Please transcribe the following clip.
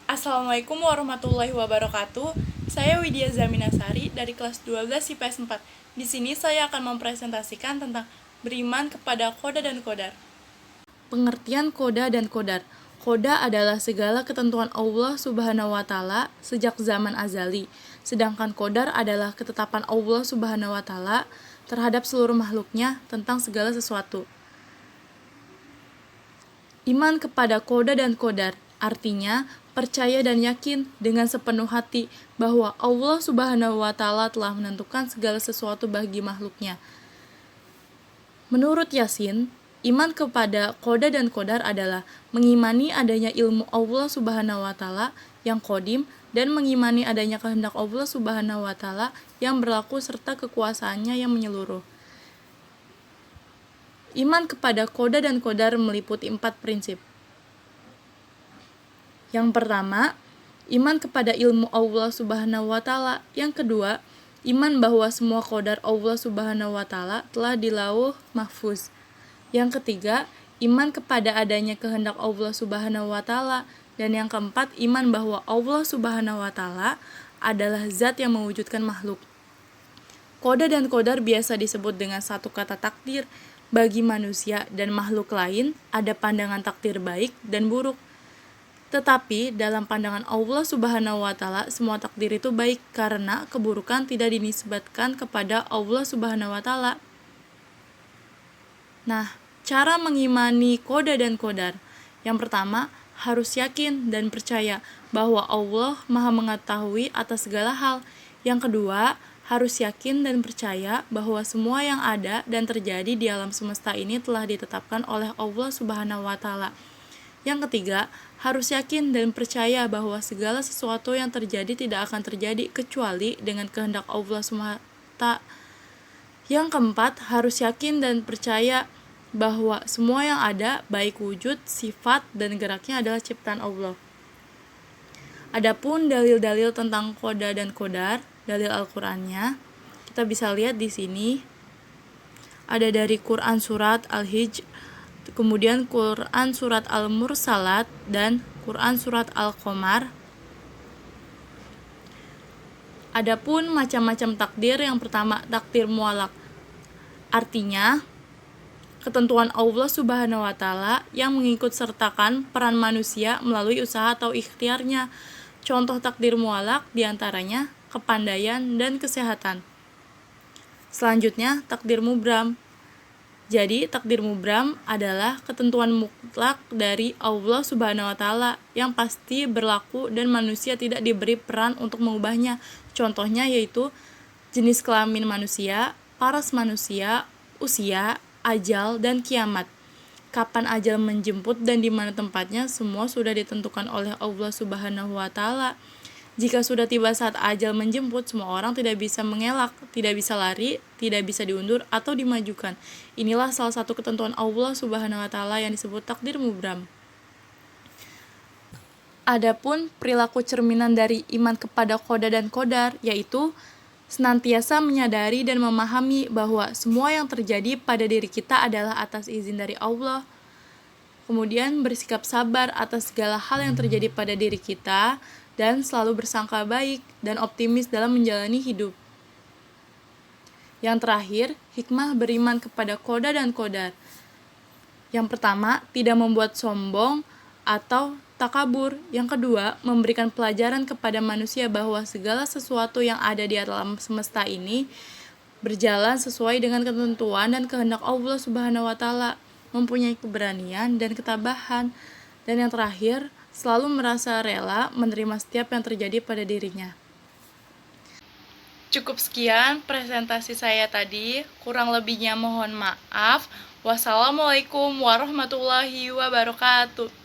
Assalamualaikum warahmatullahi wabarakatuh. Saya Widya Zaminasari dari kelas 12 IPS 4. Di sini saya akan mempresentasikan tentang beriman kepada koda dan kodar. Pengertian koda dan kodar. Koda adalah segala ketentuan Allah Subhanahu wa taala sejak zaman azali. Sedangkan kodar adalah ketetapan Allah Subhanahu wa taala terhadap seluruh makhluknya tentang segala sesuatu. Iman kepada koda dan kodar artinya percaya dan yakin dengan sepenuh hati bahwa Allah Subhanahu wa taala telah menentukan segala sesuatu bagi makhluknya. Menurut Yasin, iman kepada koda dan kodar adalah mengimani adanya ilmu Allah Subhanahu wa taala yang qadim dan mengimani adanya kehendak Allah Subhanahu wa taala yang berlaku serta kekuasaannya yang menyeluruh. Iman kepada koda dan kodar meliputi 4 prinsip. Yang pertama, iman kepada ilmu Allah Subhanahu wa taala. Yang kedua, iman bahwa semua qadar Allah Subhanahu wa taala telah di Lauh Mahfuz. Yang ketiga, iman kepada adanya kehendak Allah Subhanahu wa taala. Dan yang keempat, iman bahwa Allah Subhanahu wa taala adalah zat yang mewujudkan makhluk. Koda dan kodar biasa disebut dengan satu kata takdir. Bagi manusia dan makhluk lain, ada pandangan takdir baik dan buruk. Tetapi dalam pandangan Allah Subhanahu wa taala semua takdir itu baik karena keburukan tidak dinisbatkan kepada Allah Subhanahu wa taala. Nah, cara mengimani koda dan kodar. Yang pertama, harus yakin dan percaya bahwa Allah Maha mengetahui atas segala hal. Yang kedua, harus yakin dan percaya bahwa semua yang ada dan terjadi di alam semesta ini telah ditetapkan oleh Allah Subhanahu wa taala. Yang ketiga, harus yakin dan percaya bahwa segala sesuatu yang terjadi tidak akan terjadi kecuali dengan kehendak Allah semata. Yang keempat, harus yakin dan percaya bahwa semua yang ada, baik wujud, sifat, dan geraknya adalah ciptaan Allah. Adapun dalil-dalil tentang koda dan kodar, dalil Al-Qur'annya, kita bisa lihat di sini. Ada dari Quran surat Al-Hijr, kemudian Quran surat Al-Mursalat, dan Quran surat Al-Qamar. Adapun macam-macam takdir, yang pertama takdir mualak. Artinya, ketentuan Allah Subhanahu wa taala yang mengikut sertakan peran manusia melalui usaha atau ikhtiarnya. Contoh takdir mualak diantaranya kepandaian dan kesehatan. Selanjutnya, takdir mubram. Jadi, takdir mubram adalah ketentuan mutlak dari Allah Subhanahu wa taala yang pasti berlaku dan manusia tidak diberi peran untuk mengubahnya. Contohnya yaitu jenis kelamin manusia, paras manusia, usia, ajal, dan kiamat. Kapan ajal menjemput dan di mana tempatnya semua sudah ditentukan oleh Allah Subhanahu wa taala. Jika sudah tiba saat ajal menjemput, semua orang tidak bisa mengelak, tidak bisa lari, tidak bisa diundur atau dimajukan. Inilah salah satu ketentuan Allah Subhanahu wa taala yang disebut takdir mubram. Adapun perilaku cerminan dari iman kepada koda dan kodar, yaitu senantiasa menyadari dan memahami bahwa semua yang terjadi pada diri kita adalah atas izin dari Allah. Kemudian bersikap sabar atas segala hal yang terjadi pada diri kita dan selalu bersangka baik dan optimis dalam menjalani hidup. Yang terakhir, hikmah beriman kepada koda dan kodar. Yang pertama, tidak membuat sombong atau takabur. Yang kedua, memberikan pelajaran kepada manusia bahwa segala sesuatu yang ada di alam semesta ini berjalan sesuai dengan ketentuan dan kehendak Allah Subhanahu wa taala, mempunyai keberanian dan ketabahan. Dan yang terakhir, selalu merasa rela menerima setiap yang terjadi pada dirinya. Cukup sekian presentasi saya tadi, kurang lebihnya mohon maaf. Wassalamualaikum warahmatullahi wabarakatuh.